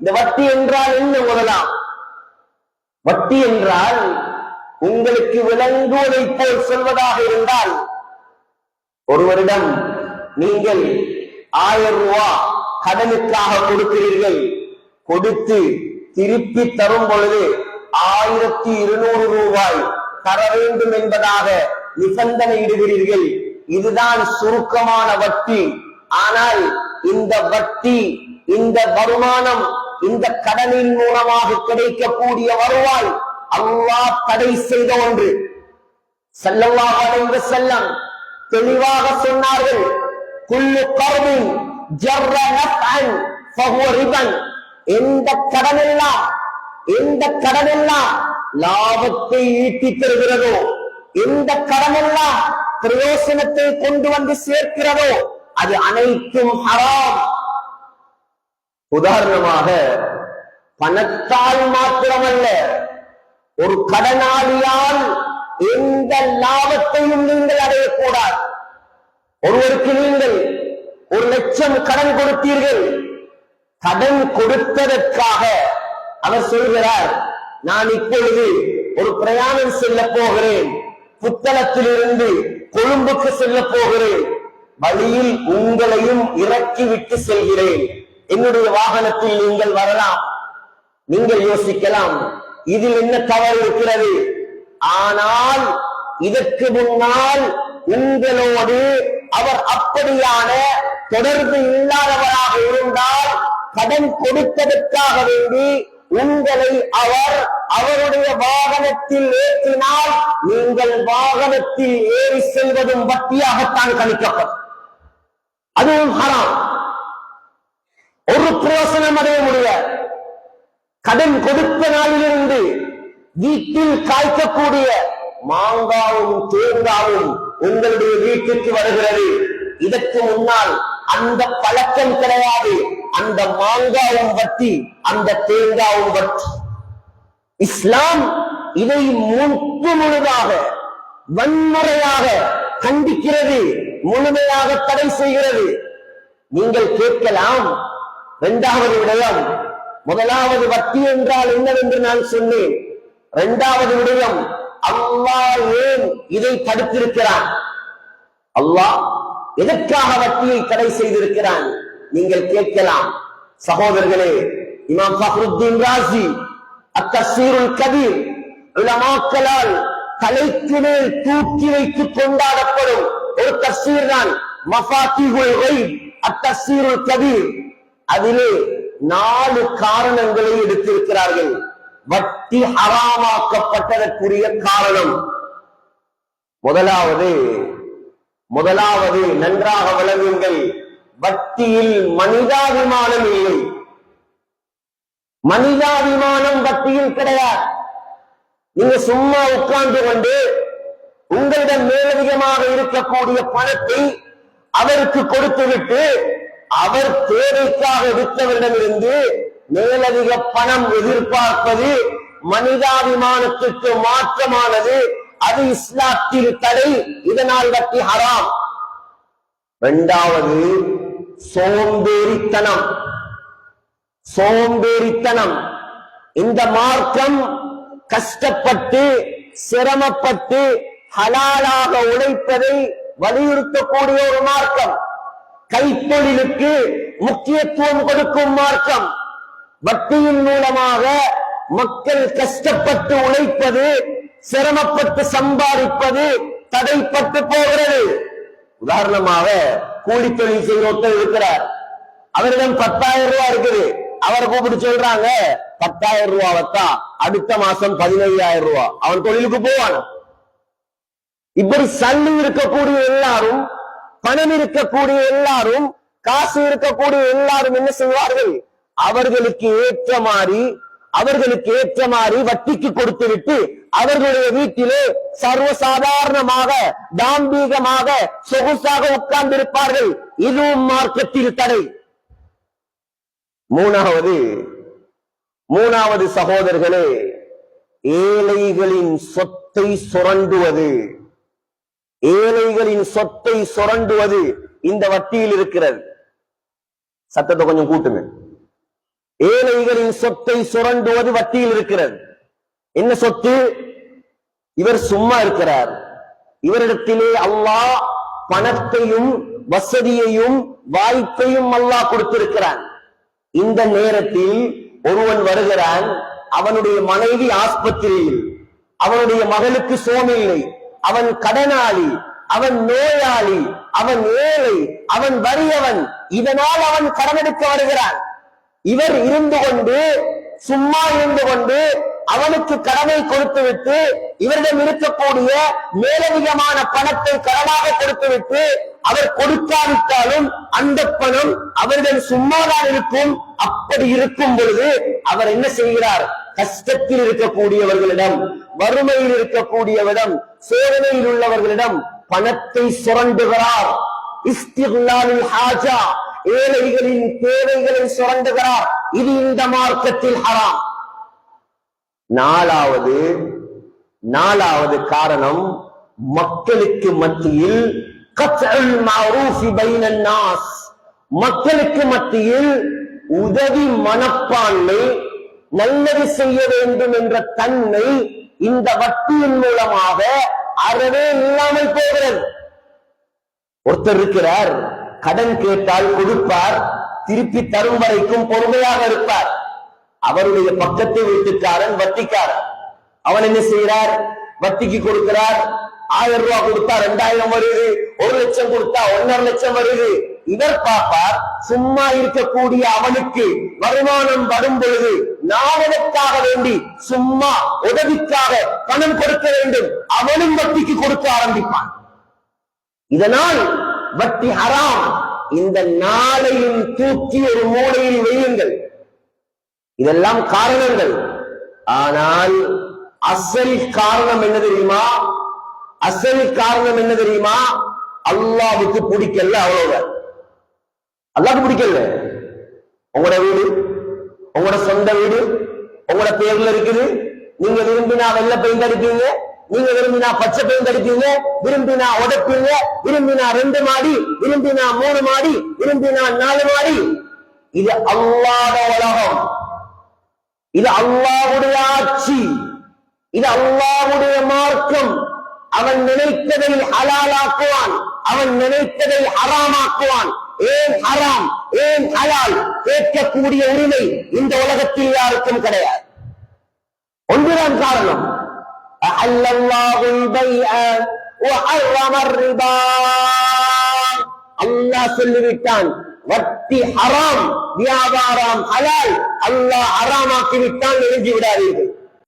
இந்த வட்டி என்றால் என்ன? முதலாம் வட்டி என்றால் உங்களுக்கு விளங்குவதை போல் சொல்வதாக இருந்தால், ஒருவரிடம் நீங்கள் 1000 ரூபாய் கடனுக்காக கொடுக்கிறீர்கள். கொடுத்து திருப்பி தரும் பொழுது 1200 ரூபாய் தர வேண்டும் என்பதாக நிபந்தனை இடுகிறீர்கள். இதுதான் சுருக்கமான வட்டி. ஆனால் இந்த வட்டி, இந்த வருமானம், இந்த கடனின் மூலமாக கிடைக்கக்கூடிய வருவாய் அல்லாஹ் தடை செய்த ஒன்று. ஸல்லல்லாஹு அலைஹி வஸல்லம் தெளிவாக சொன்னார்கள், குல்லு கர்பின் ஜர்ர நஃஅன் ஃபஹுவ ரிபன். எந்த கடனெல்லாம் லாபத்தை ஈட்டி தருகிறதோ, எந்த கடனெல்லாம் பிரயோசனத்தை கொண்டு வந்து சேர்க்கிறதோ, அது அனைத்தும் ஹராம். உதாரணமாக, பணத்தால் மாத்திரமல்ல, ஒரு கடனாளியால் எந்த லாபத்தையும் நீங்கள் அடையக்கூடாது. ஒருவருக்கு நீங்கள் 1 லட்சம் கடன் கொடுத்தீர்கள். கடன் கொடுத்ததற்காக அவர் சொல்கிறார், நான் இப்பொழுது ஒரு பிரயாணம் செல்ல போகிறேன், புத்தளத்திலிருந்து கொழும்புக்கு செல்ல போகிறேன், வழியில் உங்களையும் இறக்கி விட்டு செல்கிறேன், என்னுடைய வாகனத்தில் நீங்கள் வரலாம். நீங்கள் யோசிக்கலாம், இதில் என்ன தவறு இருக்கிறது? ஆனால் இதற்கு முன்னால் உங்களோடு அவர் அப்படியான தொடர்பு இல்லாதவராக இருந்தால், கடன் கொடுத்ததற்காக வேண்டி உங்களை அவர் அவருடைய வாகனத்தில் ஏற்றினால், நீங்கள் வாகனத்தில் ஏறி செல்வதும் வட்டியாகத்தான் கணிக்கப்படும். அதுவும் ஹராம். ஒரு பிரயோசனம் அடைய முடியாது. கடன் கொடுத்த நாளிலிருந்து வீட்டில் காய்க்கக்கூடிய மாங்காவும் தேங்காவும் உங்களுடைய வீட்டுக்கு வருகிறது. இதற்கு முன்னால் அந்த பழக்கம் கிடையாது. அந்த மாங்காவும் வட்டி, அந்த தேங்காவும் வட்டி. இஸ்லாம் இதை முழுதாக வன்முறையாக கண்டிக்கிறது, முழுமையாக தடை செய்கிறது. நீங்கள் கேட்கலாம், 2வது விடயம், முதலாவது வட்டி என்றால் என்னவென்று நான் சொன்னேன். 2வது விடயம், அல்லாஹ் ஏன் இதை தடுத்திருக்கிறான்? அல்லாஹ் எதற்காக வட்டியை தடை செய்திருக்கிறான்? நீங்கள் கேட்கலாம். சகோதரர்களே, இமாம் ஃபக்ருத்தீன் ராஸி அத்தஃசீருல் கபீர் உலமாக்களால் தலைக்கு மேல் தூக்கி வைத்து கொண்டாடப்படும் ஒரு தஃசீர் தான் மஃபாத்திஹுல் கைப் அத்தஃசீருல் கபீர். அதிலே 4 காரணங்களை எடுத்திருக்கிறார்கள். வட்டி ஹராமாக்கப்பட்டதற்குரிய காரணம். முதலாவது நன்றாக விளங்குங்கள், வட்டியில் மனிதாபிமானம் இல்லை. மனிதாபிமானம் வட்டியில் கிடையாது. நீங்க சும்மா உட்கார்ந்து கொண்டு உங்களிடம் மேலதிகமாக இருக்கக்கூடிய பணத்தை அவருக்கு கொடுத்துவிட்டு, அவர் தேவைக்காக விற்றவரிடமிருந்து மேலதிக பணம் எதிர்பார்ப்பது மனிதாபிமானத்திற்கு மாற்றமானது. அது இஸ்லாத்தில் தடை. இதனால் வட்டி ஹராம். 2வது சோம்பேறித்தனம். இந்த மார்க்கம் கஷ்டப்பட்டு சிரமப்பட்டு ஹலாலாக உழைப்பதை வலியுறுத்தக்கூடிய ஒரு மார்க்கம். கைத்தொழிலுக்கு முக்கியத்துவம் கொடுக்கும் மார்க்கம். வட்டியின் மூலமாக மக்கள் கஷ்டப்பட்டு உழைப்பது, சிரமப்பட்டு சம்பாதிப்பது தடைப்பட்டு போகிறது. உதாரணமாக, கூலி தொழில் செய்ய ஒருத்தர் இருக்கிறார். அவரிடம் 10,000 ரூபாய் இருக்குது. அவர் கூப்பிட்டு சொல்றாங்க, 10,000 ரூபாய்த்தான், அடுத்த மாசம் 15,000 ரூபாய். அவன் தொழிலுக்கு போவான். இப்படி சல்லி இருக்கக்கூடிய எல்லாரும், பணம் இருக்கக்கூடிய எல்லாரும், காசு இருக்கக்கூடிய எல்லாரும் என்ன செய்வார்கள்? அவர்களுக்கு ஏற்ற மாதிரி வட்டிக்கு கொடுத்து விட்டு அவர்களுடைய வீட்டிலே சர்வசாதாரணமாக தாம்பீகமாக சொகுசாக உட்கார்ந்திருப்பார்கள். இதுவும் மார்க்கத்தில் தடை. மூணாவது சகோதரர்களே, ஏழைகளின் சொத்தை சுரண்டுவது இந்த வட்டியில் இருக்கிறது. சத்தத்தை கொஞ்சம் கூட்டுங்க. ஏழைகளின் சொத்தை சுரண்டுவது வட்டியில் இருக்கிறது. என்ன சொத்து? இவர் சும்மா இருக்கிறார், இவரிடத்திலே அல்லாஹ் பணத்தையும் வசதியையும் வாய்ப்பையும் அல்லாஹ் கொடுத்திருக்கிறான். இந்த நேரத்தில் ஒருவன் வருகிறான், அவனுடைய மனைவி ஆஸ்பத்திரியில், அவனுடைய மகளுக்கு சோமில்லை, அவன் கடனாளி, அவன் நோயாளி, அவன் ஏழை, அவன் வறியவன், இதனால் அவன் கடனெடுக்க வருகிறான். இவர் இருந்து கொண்டு, சும்மா இருந்து கொண்டு அவனுக்கு கடனை கொடுத்துவிட்டு, இவரிடம் இருக்கக்கூடிய மேலதிகமான பணத்தை கடனாக கொடுத்துவிட்டு, அவர் கொடுக்காவிட்டாலும் அந்த பணம் அவரிடம் சும்மாதான் இருக்கும். அப்படி இருக்கும் பொழுது அவர் என்ன செய்கிறார்? கஷ்டத்தில் இருக்கக்கூடியவர்களிடம், வறுமையில் இருக்கக்கூடியவரிடம், சோதனையில் உள்ளவர்களிடம் பணத்தை சுரண்டுகிறார். இஸ்திக்லாலுல் ஹாஜா, ஏழைகளின் தேவைகளை சுரண்டுகிறார். இது இந்த மார்க்கத்தில் ஹராம். நாலாவது காரணம், மக்களுக்கு மத்தியில் கத்உல் மஅரூஃபி பைனன் நாஸ், மக்களுக்கு மத்தியில் உதவி மனப்பான்மை, நல்லது செய்ய வேண்டும் என்ற தன்மை இந்த வட்டியின் மூலமாக அறவே இல்லாமல் போகிறது. ஒருத்தர் இருக்கிறார், கடன் கேட்டால் கொடுப்பார், திருப்பி தரும் வரைக்கும் பொறுமையாக இருப்பார். அவருடைய பக்கத்து வீட்டுக்காரன் வட்டிக்காரன். அவன் என்ன செய்யறார்? வட்டிக்கு கொடுக்கிறார். 1000 ரூபாய் கொடுத்தா 2000 வருது, 1 லட்சம் கொடுத்தா 1.5 லட்சம் வருது. இவர் பார்ப்பார், சும்மா இருக்கக்கூடிய அவனுக்கு வருமானம் வரும் பொழுது நாவதற்காக வேண்டி சும்மா உதவிக்காக பணம் கொடுக்க வேண்டும், அவனும் வட்டிக்கு கொடுக்க ஆரம்பிப்பான். இதனால் வட்டி ஹராம். இந்த நாளையும் தூக்கி ஒரு மூலையில் வையுங்கள். இதெல்லாம் காரணங்கள். ஆனால் அசல் காரணம் என்ன தெரியுமா? அசல் காரணம் என்ன தெரியுமா? அல்லாஹ்வுக்கு பிடிக்கல, அவ்வளவுதான். அல்லாஹ்வுக்கு பிடிக்கல. உங்களோட வீடு, உங்களோட சொந்த வீடு உங்களோட பேர்ல இருக்குது. நீங்க விரும்பினா வெள்ளை பெயிண்ட் அடிப்பீங்க, நீங்க விரும்பினா பச்சை பெயிண்ட் அடிப்பீங்க, விரும்பினா உடைப்பீங்க, விரும்பினா 2 மாடி, விரும்பினா 3 மாடி, விரும்பினா 4 மாடி. இது அல்லாஹ்வுடைய உலகம், இது அல்லாஹ்வுடைய ஆட்சி, இது அல்லாஹ்வுடைய மார்க்கம். அவன் நினைத்ததை ஹலாலாக்குவான், அவன் நினைத்ததை ஹராமாக்குவான். ஏன் ஹராம், ஏன் ஹலால் கேட்கக்கூடிய உரிமை இந்த உலகத்தில் யாருக்கும் கிடையாது. ஒன்றுதான் காரணம், அல்லாஹ் சொல்லிவிட்டான் வட்டி ஹராம், வியாபாரம் ஹலால். அல்லாஹ் ஹராமாக்கி விட்டான், எழுதி விடாதீர்கள்.